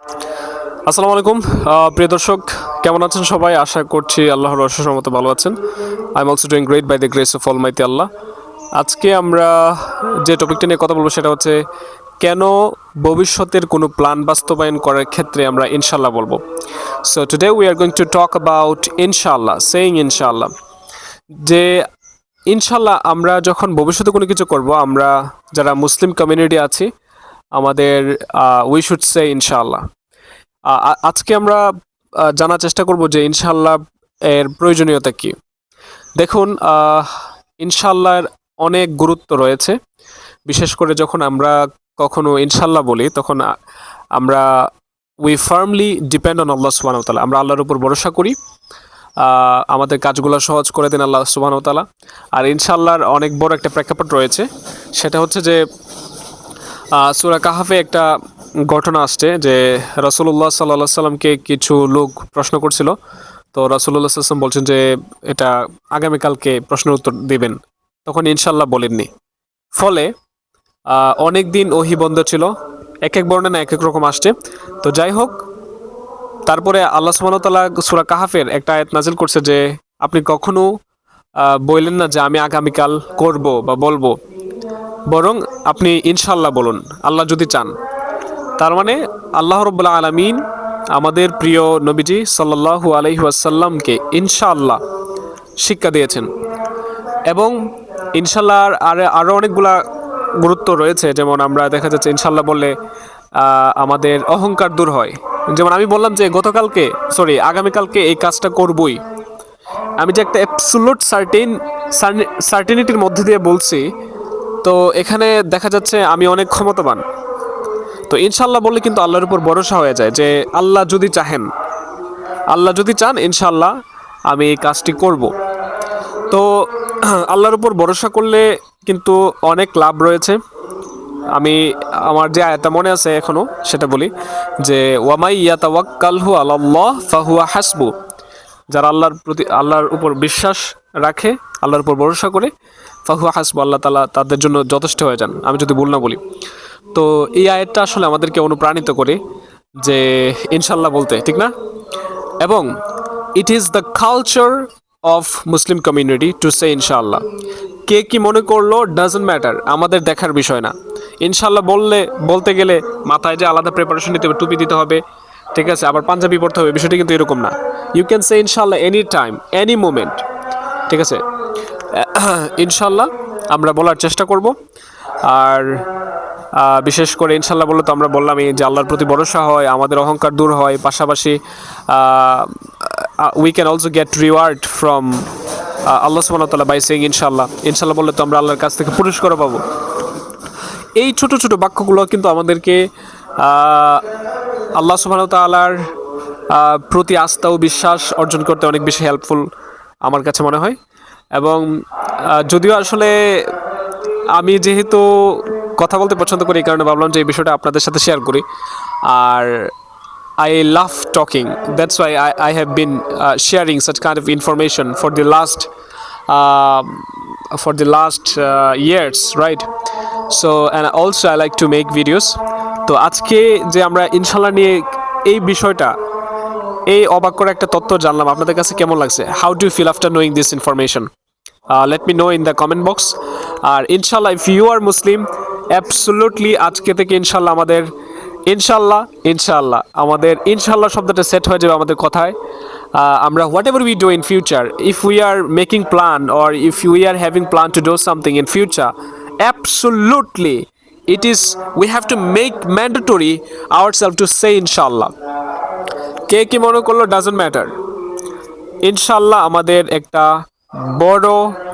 আসসালামু আলাইকুম প্রিয় দর্শক, কেমন আছেন সবাই? আশা করছি আল্লাহর অশেষ রহমতে ভালো আছেন। I am also doing great by the grace of almighty Allah. আজকে আমরা যে টপিকটা নিয়ে কথা বলবো সেটা হচ্ছে কেন ভবিষ্যতের কোনো প্ল্যান বাস্তবায়ন করার ক্ষেত্রে আমরা ইনশাল্লাহ বলবো। So today we are going to talk about ইনশাল্লাহ, সেইং ইনশাল্লাহ। যে ইনশাল্লাহ আমরা যখন ভবিষ্যতে কোনো কিছু করব, আমরা যারা মুসলিম কমিউনিটি আছি আমাদের উই শুড সে ইনশাআল্লাহ। আজকে আমরা জানার চেষ্টা করব যে ইনশাআল্লাহ এর প্রয়োজনীয়তা কি। দেখুন, ইনশাআল্লাহর অনেক গুরুত্ব রয়েছে। বিশেষ করে যখন আমরা কখনো ইনশাআল্লাহ বলি তখন আমরা উই ফার্মলি ডিপেন্ড অন আল্লাহ সুবহানাহু ওয়া তাআলা। আমরা আল্লাহর উপর ভরসা করি, আমাদের কাজগুলো সহজ করে দেন আল্লাহ সুবহানাহু ওয়া তাআলা। আর ইনশাআল্লাহর অনেক বড় একটা প্রেক্ষাপট রয়েছে, সেটা হচ্ছে যে সূরা কাহাফে একটা ঘটনা আসছে যে রাসূলুল্লাহ সাল্লাল্লাহু আলাইহি সাল্লামকে কিছু লোক প্রশ্ন করছিল। তো রাসূলুল্লাহ সাল্লাল্লাহু আলাইহি ওয়াসাল্লাম বলছেন যে এটা আগামীকালকে প্রশ্নের উত্তর দিবেন, তখন ইনশাল্লাহ বলেননি। ফলে অনেক দিন ওহী বন্ধ ছিল। এক এক বর্ণনা এক এক রকম আসছে। তো যাই হোক, তারপরে আল্লাহ সুবহানাহু ওয়া তাআলা সূরা কাহাফের একটা আয়াত নাজিল করছে যে আপনি কখনো বললেন না যে আমি আগামীকাল করব বা বলবো, বরং আপনি ইনশাল্লাহ বলুন আল্লাহ যদি চান। তার মানে আল্লাহ রাব্বুল আলামিন আমাদের প্রিয় নবীজি সাল্লাল্লাহু আলাইহি ওয়াসাল্লামকে ইনশাআল্লাহ শিক্ষা দিয়েছেন। এবং ইনশাআল্লাহর আরও অনেকগুলা গুরুত্ব রয়েছে। যেমন আমরা দেখা যাচ্ছে ইনশাআল্লাহ বললে আমাদের অহংকার দূর হয়। যেমন আমি বললাম যে আগামীকালকে এই কাজটা করবই, আমি যে একটা অ্যাবসোলিউট সার্টেনিটির মধ্যে দিয়ে বলছি। তো এখানে দেখা যাচ্ছে আমি অনেক ক্ষমতাবান। তো ইনশাল্লাহ বললে কিন্তু আল্লাহর উপর ভরসা হয়ে যায় যে আল্লাহ যদি চাহেন, আল্লাহ যদি চান ইনশাল্লাহ আমি এই কাজটি করব। তো আল্লাহর উপর ভরসা করলে কিন্তু অনেক লাভ রয়েছে। আমি আমার যে আয়াতটা মনে আছে এখনও সেটা বলি যে ওয়ামাই ইয়াতাওয়াক্কালহু আলাল্লাহ ফাহুয়া হাসবু। যারা আল্লাহর উপর বিশ্বাস রাখে, আল্লাহর উপর ভরসা করে, ফাহুয়া হাসবু, আল্লাহ তাআলা তাদের জন্য যথেষ্ট হয়ে যান, আমি যদি ভুল না বলি। তো এই আয়াতটা আসলে আমাদেরকে অনুপ্রাণিত করে যে ইনশাল্লাহ বলতে, ঠিক না? এবং it is the culture of Muslim community to say ইনশাআল্লাহ। কে কি মনে করলো ডাজন্ট ম্যাটার, আমাদের দেখার বিষয় না। ইনশাল্লাহ বলতে গেলে মাথায় যে আলাদা প্রিপারেশন নিতে হবে, টুপি দিতে হবে, ঠিক আছে, আবার পাঞ্জাবি পড়তে হবে, বিষয়টা কিন্তু এরকম না। ইউ ক্যান সে ইনশাল্লাহ এনি টাইম, এনি মোমেন্ট, ঠিক আছে। ইনশাল্লাহ আমরা বলার চেষ্টা করব। আর বিশেষ করে ইনশাল্লাহ বললে তো আমরা বললামই যে আল্লাহর প্রতি ভরসা হয়, আমাদের অহংকার দূর হয়, পাশাপাশি we can also get reward from Allah সুবহানাহু ওয়া তাআলা বাই সেইং ইনশাল্লাহ। ইনশাল্লাহ বললে তো আমরা আল্লাহর কাছ থেকে পুরস্কারও পাবো। এই ছোট ছোট বাক্যগুলো কিন্তু আমাদেরকে আল্লাহ সুবহানাহু ওয়া তাআলার প্রতি আস্থা ও বিশ্বাস অর্জন করতে অনেক বেশি হেল্পফুল আমার কাছে মনে হয়। এবং যদিও আসলে আমি যেহেতু কথা বলতে পছন্দ করি, এই কারণে ভাবলাম যে এই বিষয়টা আপনাদের সাথে শেয়ার করি। আর I love talking. That's why I have been sharing such kind of information for the last years, right? So and also I like to make videos. তো আজকে যে আমরা ইনশাল্লাহ নিয়ে এই বিষয়টা, এই অবাক করা একটা তথ্য জানলাম, আপনাদের কাছে কেমন লাগছে? How do you feel after knowing this information? Let me know in the comment box. আর ইনশাল্লাহ if you are Muslim, absolutely আজকে থেকে ইনশাল্লাহ আমাদের ইনশাল্লাহ শব্দটা সেট হয়ে যাবে আমাদের কথায়। আমরা whatever we do in future, if we are making plan or if we are having plan to do something in future, absolutely we have to make mandatory ourselves to say ইনশাল্লাহ। কে কি মনে করলো doesn't matter, ইনশাল্লাহ আমাদের একটা বড়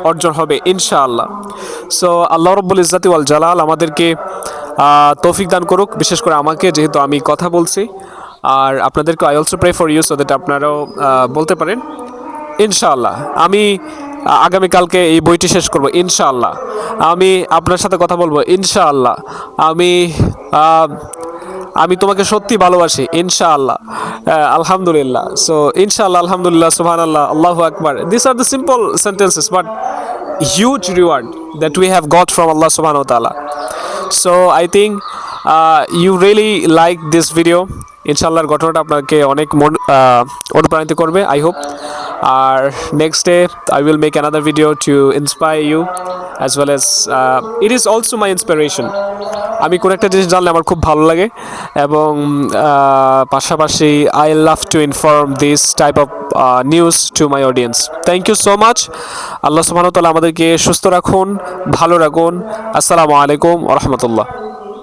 অর্জন হবে ইনশাআল্লাহ। সো আল্লাহ রাব্বুল ইজ্জাতি ওয়াল জালাল আমাদেরকে তৌফিক দান করুক, বিশেষ করে আমাকে, যেহেতু আমি কথা বলছি। আর আপনাদেরকে I also pray for you so that আপনারাও বলতে পারেন ইনশাআল্লাহ। আমি আগামীকালকে এই বইটি শেষ করব ইনশাআল্লাহ। আমি আপনার সাথে কথা বলবো ইনশাআল্লাহ। আমি তোমাকে সত্যি ভালোবাসি ইনশাআল্লাহ। আলহামদুলিল্লাহ। সো ইনশাআল্লাহ, আলহামদুলিল্লাহ, সুবহানাল্লাহ, আল্লাহু আকবার। This are the simple sentences but huge reward that we have got from Allah subhanahu wa ta'ala. So I think you really like this video. ইনশাআল্লাহর ঘটনাটা আপনাকে অনেক অনুপ্রাণিত করবে, আই হোপ। আর next day I will make another video to inspire you as well as it is also my inspiration. আমি কোনো একটা জিনিস জানলে আমার খুব ভালো লাগে, এবং পাশাপাশি I love to inform this type of news to my audience. Thank you so much. Allah সুবহানাহু ওয়া তাআলা আমাদেরকে সুস্থ রাখুন, ভালো রাখুন। আসসালামু আলাইকুম ওয়া রাহমাতুল্লাহ।